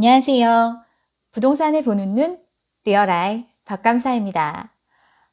안녕하세요. 부동산에 보는 눈, 리얼아이 박감사입니다.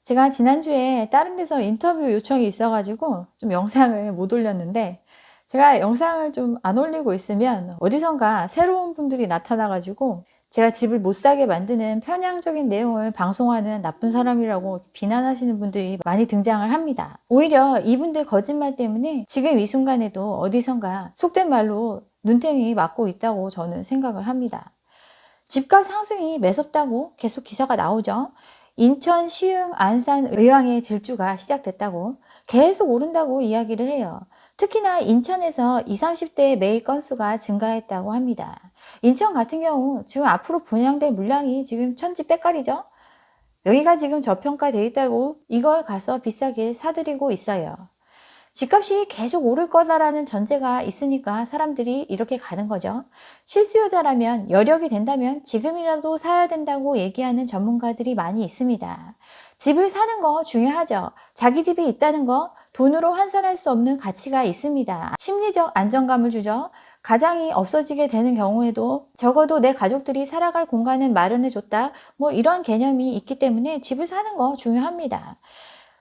제가 지난주에 다른 데서 인터뷰 요청이 있어가지고 좀 영상을 못 올렸는데, 제가 영상을 좀 안 올리고 있으면 어디선가 새로운 분들이 나타나가지고 제가 집을 못 사게 만드는 편향적인 내용을 방송하는 나쁜 사람이라고 비난하시는 분들이 많이 등장을 합니다. 오히려 이분들 거짓말 때문에 지금 이 순간에도 어디선가 속된 말로 눈탱이 맞고 있다고 저는 생각을 합니다. 집값 상승이 매섭다고 계속 기사가 나오죠. 인천, 시흥, 안산, 의왕의 질주가 시작됐다고, 계속 오른다고 이야기를 해요. 특히나 인천에서 20, 30대 매입 건수가 증가했다고 합니다. 인천 같은 경우 지금 앞으로 분양될 물량이 지금 천지백갈이죠. 여기가 지금 저평가돼 있다고 이걸 가서 비싸게 사들이고 있어요. 집값이 계속 오를 거다라는 전제가 있으니까 사람들이 이렇게 가는 거죠. 실수요자라면, 여력이 된다면 지금이라도 사야 된다고 얘기하는 전문가들이 많이 있습니다. 집을 사는 거 중요하죠. 자기 집이 있다는 거 돈으로 환산할 수 없는 가치가 있습니다. 심리적 안정감을 주죠. 가장이 없어지게 되는 경우에도 적어도 내 가족들이 살아갈 공간을 마련해 줬다, 뭐 이런 개념이 있기 때문에 집을 사는 거 중요합니다.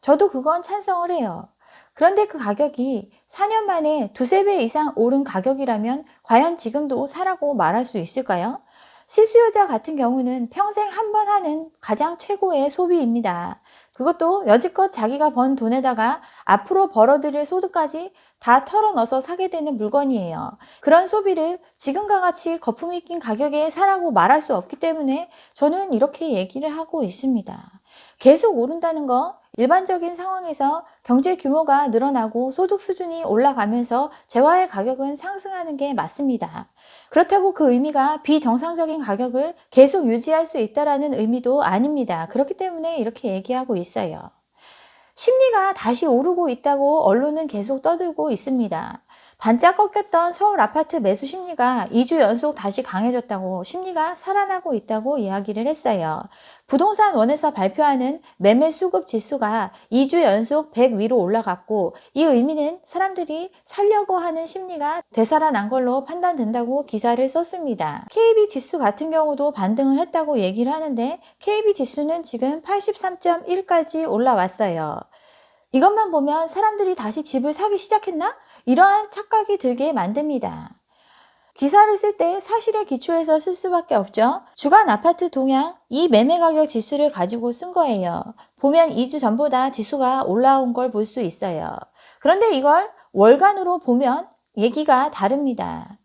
저도 그건 찬성을 해요. 그런데 그 가격이 4년 만에 두세 배 이상 오른 가격이라면 과연 지금도 사라고 말할 수 있을까요? 실수요자 같은 경우는 평생 한 번 하는 가장 최고의 소비입니다. 그것도 여지껏 자기가 번 돈에다가 앞으로 벌어들일 소득까지 다 털어넣어서 사게 되는 물건이에요. 그런 소비를 지금과 같이 거품이 낀 가격에 사라고 말할 수 없기 때문에 저는 이렇게 얘기를 하고 있습니다. 계속 오른다는 거, 일반적인 상황에서 경제 규모가 늘어나고 소득 수준이 올라가면서 재화의 가격은 상승하는 게 맞습니다. 그렇다고 그 의미가 비정상적인 가격을 계속 유지할 수 있다는 의미도 아닙니다. 그렇기 때문에 이렇게 얘기하고 있어요. 심리가 다시 오르고 있다고 언론은 계속 떠들고 있습니다. 반짝 꺾였던 서울 아파트 매수 심리가 2주 연속 다시 강해졌다고, 심리가 살아나고 있다고 이야기를 했어요. 부동산원에서 발표하는 매매 수급 지수가 2주 연속 100 위로 올라갔고, 이 의미는 사람들이 살려고 하는 심리가 되살아난 걸로 판단된다고 기사를 썼습니다. KB 지수 같은 경우도 반등을 했다고 얘기를 하는데, KB 지수는 지금 83.1까지 올라왔어요. 이것만 보면 사람들이 다시 집을 사기 시작했나? 이러한 착각이 들게 만듭니다. 기사를 쓸 때 사실에 기초해서 쓸 수밖에 없죠. 주간 아파트 동향, 이 매매 가격 지수를 가지고 쓴 거예요. 보면 2주 전보다 지수가 올라온 걸 볼 수 있어요. 그런데 이걸 월간으로 보면 얘기가 다릅니다.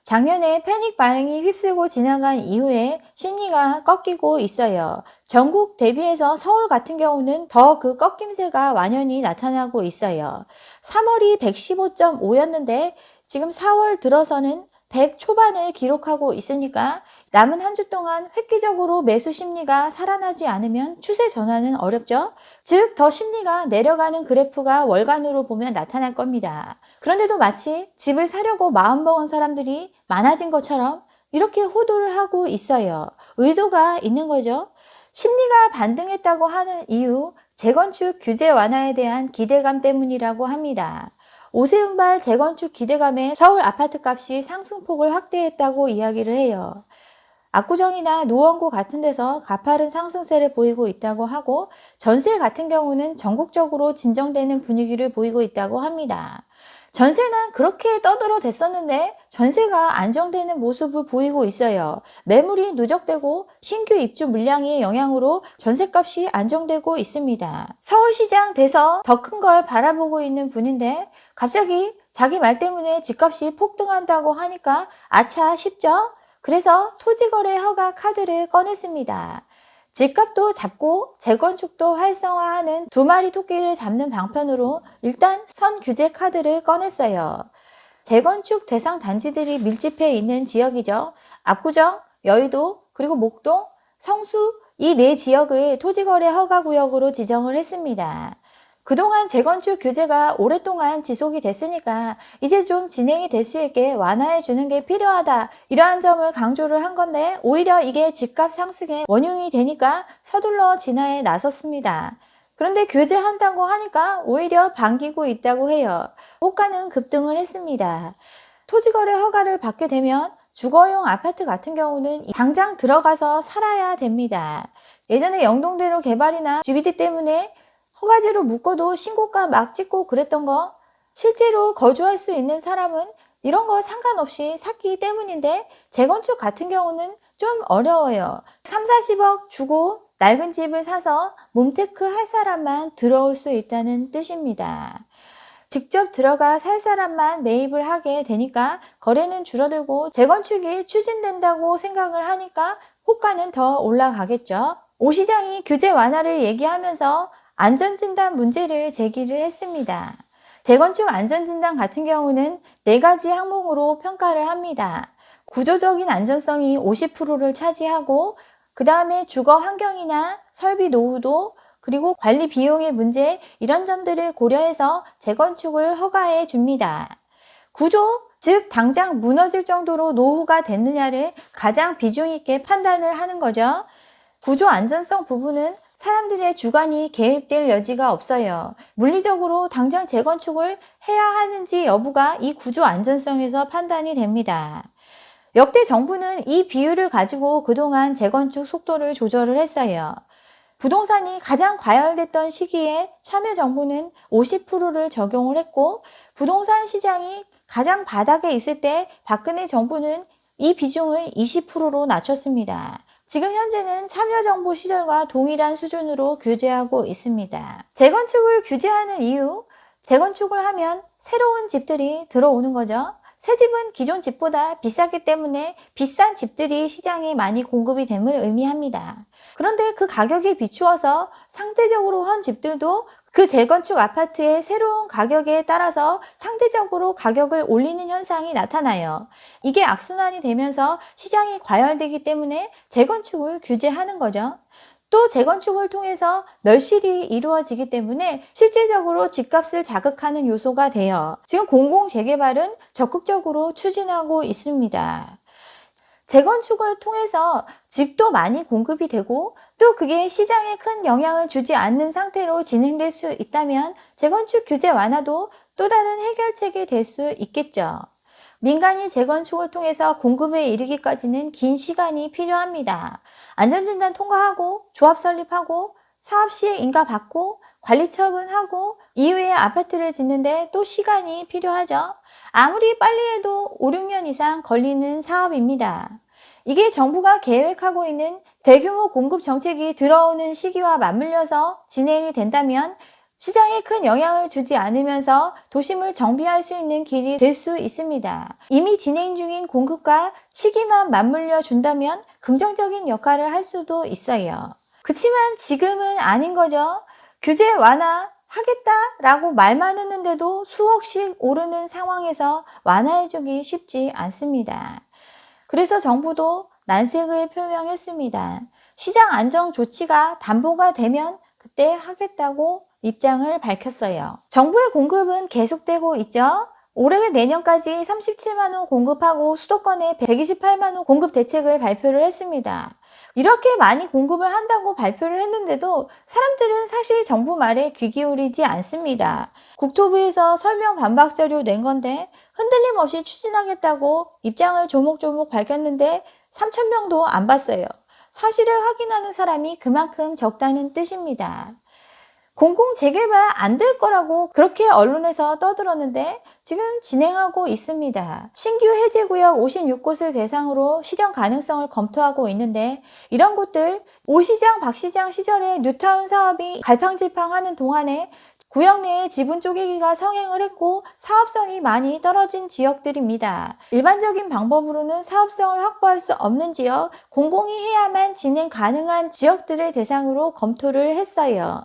작년에 패닉 바잉이 휩쓸고 지나간 이후에 심리가 꺾이고 있어요. 전국 대비해서 서울 같은 경우는 더 그 꺾임새가 완연히 나타나고 있어요. 3월이 115.5였는데 지금 4월 들어서는 100 초반을 기록하고 있으니까 남은 한 주 동안 획기적으로 매수 심리가 살아나지 않으면 추세 전환은 어렵죠. 즉, 더 심리가 내려가는 그래프가 월간으로 보면 나타날 겁니다. 그런데도 마치 집을 사려고 마음먹은 사람들이 많아진 것처럼 이렇게 호도를 하고 있어요. 의도가 있는 거죠. 심리가 반등했다고 하는 이유, 재건축 규제 완화에 대한 기대감 때문이라고 합니다. 오세훈발 재건축 기대감에 서울 아파트 값이 상승폭을 확대했다고 이야기를 해요. 압구정이나 노원구 같은 데서 가파른 상승세를 보이고 있다고 하고, 전세 같은 경우는 전국적으로 진정되는 분위기를 보이고 있다고 합니다. 전세는 그렇게 떠들어댔었는데 전세가 안정되는 모습을 보이고 있어요. 매물이 누적되고 신규 입주 물량의 영향으로 전세값이 안정되고 있습니다. 서울시장 돼서 더 큰 걸 바라보고 있는 분인데 갑자기 자기 말 때문에 집값이 폭등한다고 하니까 아차 싶죠? 그래서 토지거래 허가 카드를 꺼냈습니다. 집값도 잡고 재건축도 활성화하는 두 마리 토끼를 잡는 방편으로 일단 선규제 카드를 꺼냈어요. 재건축 대상 단지들이 밀집해 있는 지역이죠. 압구정, 여의도, 그리고 목동, 성수, 이 네 지역을 토지거래 허가구역으로 지정을 했습니다. 그동안 재건축 규제가 오랫동안 지속이 됐으니까 이제 좀 진행이 될 수 있게 완화해 주는 게 필요하다, 이러한 점을 강조를 한 건데, 오히려 이게 집값 상승의 원흉이 되니까 서둘러 진화에 나섰습니다. 그런데 규제한다고 하니까 오히려 반기고 있다고 해요. 호가는 급등을 했습니다. 토지거래 허가를 받게 되면 주거용 아파트 같은 경우는 당장 들어가서 살아야 됩니다. 예전에 영동대로 개발이나 GBT 때문에 허가제로 묶어도 신고가 막 찍고 그랬던 거, 실제로 거주할 수 있는 사람은 이런 거 상관없이 샀기 때문인데, 재건축 같은 경우는 좀 어려워요. 3, 40억 주고 낡은 집을 사서 몸테크 할 사람만 들어올 수 있다는 뜻입니다. 직접 들어가 살 사람만 매입을 하게 되니까 거래는 줄어들고 재건축이 추진된다고 생각을 하니까 호가는 더 올라가겠죠. 오 시장이 규제 완화를 얘기하면서 안전진단 문제를 제기를 했습니다. 재건축 안전진단 같은 경우는 4가지 항목으로 평가를 합니다. 구조적인 안전성이 50%를 차지하고, 그 다음에 주거 환경이나 설비 노후도, 그리고 관리 비용의 문제, 이런 점들을 고려해서 재건축을 허가해 줍니다. 구조, 즉 당장 무너질 정도로 노후가 됐느냐를 가장 비중 있게 판단을 하는 거죠. 구조 안전성 부분은 사람들의 주관이 개입될 여지가 없어요. 물리적으로 당장 재건축을 해야 하는지 여부가 이 구조 안전성에서 판단이 됩니다. 역대 정부는 이 비율을 가지고 그동안 재건축 속도를 조절을 했어요. 부동산이 가장 과열됐던 시기에 참여정부는 50%를 적용을 했고, 부동산 시장이 가장 바닥에 있을 때 박근혜 정부는 이 비중을 20%로 낮췄습니다. 지금 현재는 참여정부 시절과 동일한 수준으로 규제하고 있습니다. 재건축을 규제하는 이유, 재건축을 하면 새로운 집들이 들어오는 거죠. 새 집은 기존 집보다 비싸기 때문에 비싼 집들이 시장에 많이 공급이 됨을 의미합니다. 그런데 그 가격에 비추어서 상대적으로 한 집들도 그 재건축 아파트의 새로운 가격에 따라서 상대적으로 가격을 올리는 현상이 나타나요. 이게 악순환이 되면서 시장이 과열되기 때문에 재건축을 규제하는 거죠. 또 재건축을 통해서 멸실이 이루어지기 때문에 실질적으로 집값을 자극하는 요소가 돼요. 지금 공공재개발은 적극적으로 추진하고 있습니다. 재건축을 통해서 집도 많이 공급이 되고, 또 그게 시장에 큰 영향을 주지 않는 상태로 진행될 수 있다면 재건축 규제 완화도 또 다른 해결책이 될 수 있겠죠. 민간이 재건축을 통해서 공급에 이르기까지는 긴 시간이 필요합니다. 안전진단 통과하고, 조합 설립하고, 사업 시행 인가 받고, 관리 처분하고, 이후에 아파트를 짓는데 또 시간이 필요하죠. 아무리 빨리 해도 5, 6년 이상 걸리는 사업입니다. 이게 정부가 계획하고 있는 대규모 공급 정책이 들어오는 시기와 맞물려서 진행이 된다면 시장에 큰 영향을 주지 않으면서 도심을 정비할 수 있는 길이 될 수 있습니다. 이미 진행 중인 공급과 시기만 맞물려 준다면 긍정적인 역할을 할 수도 있어요. 그렇지만 지금은 아닌 거죠. 규제 완화 하겠다라고 말만 했는데도 수억씩 오르는 상황에서 완화해주기 쉽지 않습니다. 그래서 정부도 난색을 표명했습니다. 시장 안정 조치가 담보가 되면 그때 하겠다고 입장을 밝혔어요. 정부의 공급은 계속되고 있죠. 올해 내년까지 37만 호 공급하고 수도권에 128만 호 공급 대책을 발표를 했습니다. 이렇게 많이 공급을 한다고 발표를 했는데도 사람들은 사실 정부 말에 귀 기울이지 않습니다. 국토부에서 설명 반박 자료 낸 건데 흔들림 없이 추진하겠다고 입장을 조목조목 밝혔는데 3,000명도 안 봤어요. 사실을 확인하는 사람이 그만큼 적다는 뜻입니다. 공공재개발 안 될 거라고 그렇게 언론에서 떠들었는데 지금 진행하고 있습니다. 신규 해제구역 56곳을 대상으로 실현 가능성을 검토하고 있는데, 이런 곳들 오시장, 박시장 시절에 뉴타운 사업이 갈팡질팡하는 동안에 구역 내에 지분 쪼개기가 성행을 했고 사업성이 많이 떨어진 지역들입니다. 일반적인 방법으로는 사업성을 확보할 수 없는 지역, 공공이 해야만 진행 가능한 지역들을 대상으로 검토를 했어요.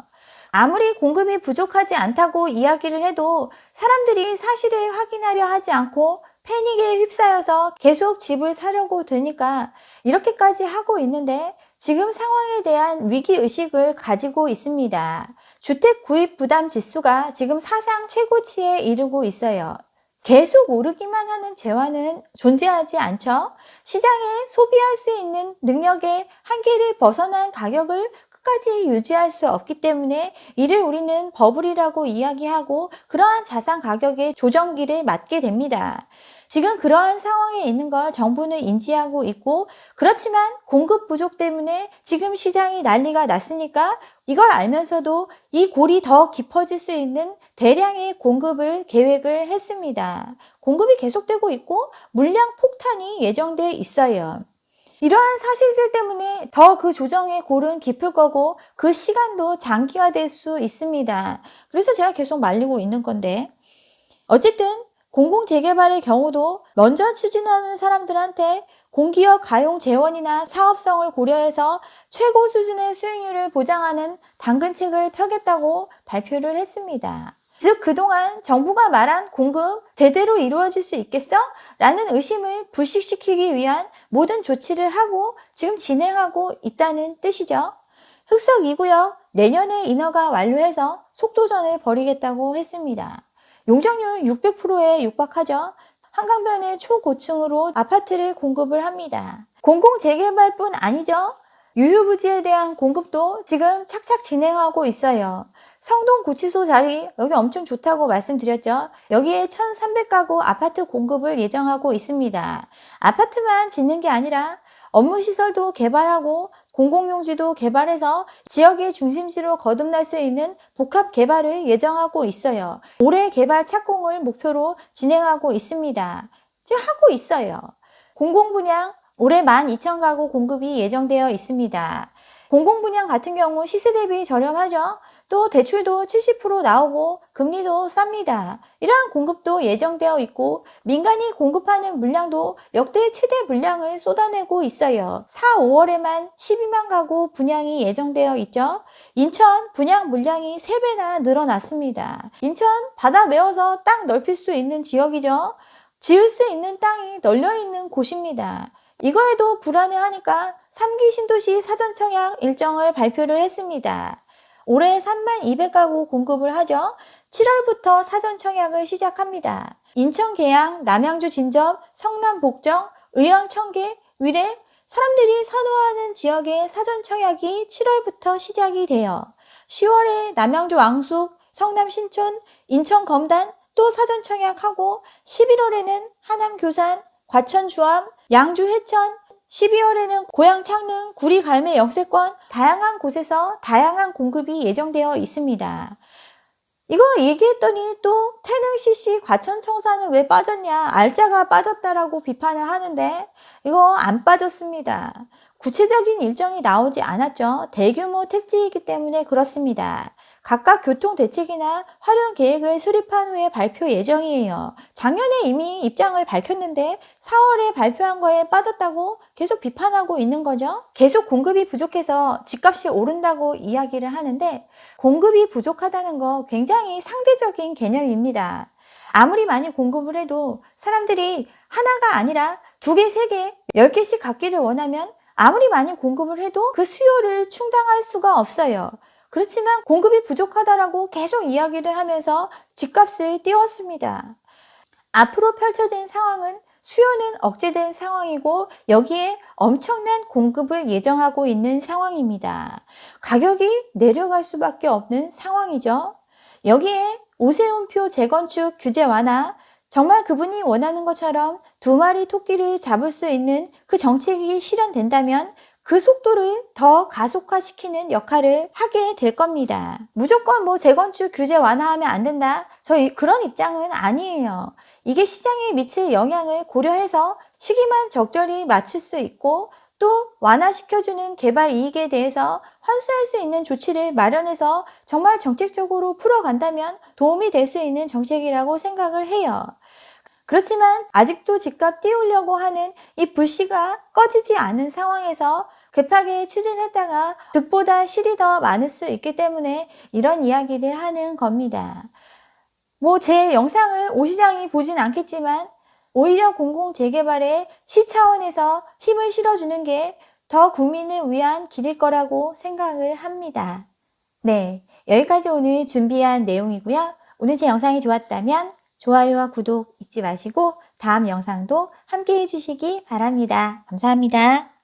아무리 공급이 부족하지 않다고 이야기를 해도 사람들이 사실을 확인하려 하지 않고 패닉에 휩싸여서 계속 집을 사려고 드니까 이렇게까지 하고 있는데, 지금 상황에 대한 위기의식을 가지고 있습니다. 주택 구입 부담 지수가 지금 사상 최고치에 이르고 있어요. 계속 오르기만 하는 재화는 존재하지 않죠. 시장에 소비할 수 있는 능력의 한계를 벗어난 가격을 끝까지 유지할 수 없기 때문에 이를 우리는 버블이라고 이야기하고 그러한 자산 가격의 조정기를 맞게 됩니다. 지금 그러한 상황에 있는 걸 정부는 인지하고 있고, 그렇지만 공급 부족 때문에 지금 시장이 난리가 났으니까 이걸 알면서도 이 골이 더 깊어질 수 있는 대량의 공급을 계획을 했습니다. 공급이 계속되고 있고 물량 폭탄이 예정돼 있어요. 이러한 사실들 때문에 더 그 조정의 골은 깊을 거고 그 시간도 장기화될 수 있습니다. 그래서 제가 계속 말리고 있는 건데, 어쨌든 공공재개발의 경우도 먼저 추진하는 사람들한테 공기업 가용 재원이나 사업성을 고려해서 최고 수준의 수익률을 보장하는 당근책을 펴겠다고 발표를 했습니다. 즉, 그동안 정부가 말한 공급 제대로 이루어질 수 있겠어? 라는 의심을 불식시키기 위한 모든 조치를 하고 지금 진행하고 있다는 뜻이죠. 흑석 2구역 내년에 인허가 완료해서 속도전을 벌이겠다고 했습니다. 용적률 600%에 육박하죠. 한강변의 초고층으로 아파트를 공급을 합니다. 공공재개발뿐 아니죠. 유휴부지에 대한 공급도 지금 착착 진행하고 있어요. 성동구치소 자리 여기 엄청 좋다고 말씀드렸죠. 여기에 1300가구 아파트 공급을 예정하고 있습니다. 아파트만 짓는 게 아니라 업무시설도 개발하고 공공용지도 개발해서 지역의 중심지로 거듭날 수 있는 복합 개발을 예정하고 있어요. 올해 개발 착공을 목표로 진행하고 있습니다. 지금 하고 있어요. 공공분양 올해 12,000가구 공급이 예정되어 있습니다. 공공분양 같은 경우 시세 대비 저렴하죠. 또 대출도 70% 나오고 금리도 쌉니다. 이러한 공급도 예정되어 있고 민간이 공급하는 물량도 역대 최대 물량을 쏟아내고 있어요. 4, 5월에만 12만 가구 분양이 예정되어 있죠. 인천 분양 물량이 3배나 늘어났습니다. 인천 바다 메워서 땅 넓힐 수 있는 지역이죠. 지을 수 있는 땅이 널려있는 곳입니다. 이거에도 불안해하니까 3기 신도시 사전청약 일정을 발표를 했습니다. 올해 3200가구 공급을 하죠. 7월부터 사전청약을 시작합니다. 인천 계양, 남양주 진접, 성남 복정, 의왕 청계, 위례 사람들이 선호하는 지역의 사전청약이 7월부터 시작이 돼요. 10월에 남양주 왕숙, 성남 신촌, 인천 검단 또 사전청약하고 11월에는 하남 교산, 과천 주암, 양주 회천, 12월에는 고양 창릉, 구리 갈매 역세권 다양한 곳에서 다양한 공급이 예정되어 있습니다. 이거 얘기했더니 또 태릉 CC 과천 청사는 왜 빠졌냐, 알짜가 빠졌다라고 비판을 하는데 이거 안 빠졌습니다. 구체적인 일정이 나오지 않았죠. 대규모 택지이기 때문에 그렇습니다. 각각 교통대책이나 활용 계획을 수립한 후에 발표 예정이에요. 작년에 이미 입장을 밝혔는데 4월에 발표한 거에 빠졌다고 계속 비판하고 있는 거죠. 계속 공급이 부족해서 집값이 오른다고 이야기를 하는데 공급이 부족하다는 거 굉장히 상대적인 개념입니다. 아무리 많이 공급을 해도 사람들이 하나가 아니라 2개, 3개, 10개씩 갖기를 원하면 아무리 많이 공급을 해도 그 수요를 충당할 수가 없어요. 그렇지만 공급이 부족하다라고 계속 이야기를 하면서 집값을 띄웠습니다. 앞으로 펼쳐진 상황은 수요는 억제된 상황이고 여기에 엄청난 공급을 예정하고 있는 상황입니다. 가격이 내려갈 수밖에 없는 상황이죠. 여기에 오세훈표 재건축 규제 완화, 정말 그분이 원하는 것처럼 2마리 토끼를 잡을 수 있는 그 정책이 실현된다면 그 속도를 더 가속화시키는 역할을 하게 될 겁니다. 무조건 뭐 재건축 규제 완화하면 안 된다. 그런 입장은 아니에요. 이게 시장에 미칠 영향을 고려해서 시기만 적절히 맞출 수 있고 또 완화시켜주는 개발 이익에 대해서 환수할 수 있는 조치를 마련해서 정말 정책적으로 풀어간다면 도움이 될 수 있는 정책이라고 생각을 해요. 그렇지만 아직도 집값 띄우려고 하는 이 불씨가 꺼지지 않은 상황에서 급하게 추진했다가 득보다 실이 더 많을 수 있기 때문에 이런 이야기를 하는 겁니다. 뭐 제 영상을 오 시장이 보진 않겠지만 오히려 공공재개발에 시 차원에서 힘을 실어주는 게 더 국민을 위한 길일 거라고 생각을 합니다. 네, 여기까지 오늘 준비한 내용이고요. 오늘 제 영상이 좋았다면 좋아요와 구독 잊지 마시고 다음 영상도 함께 해주시기 바랍니다. 감사합니다.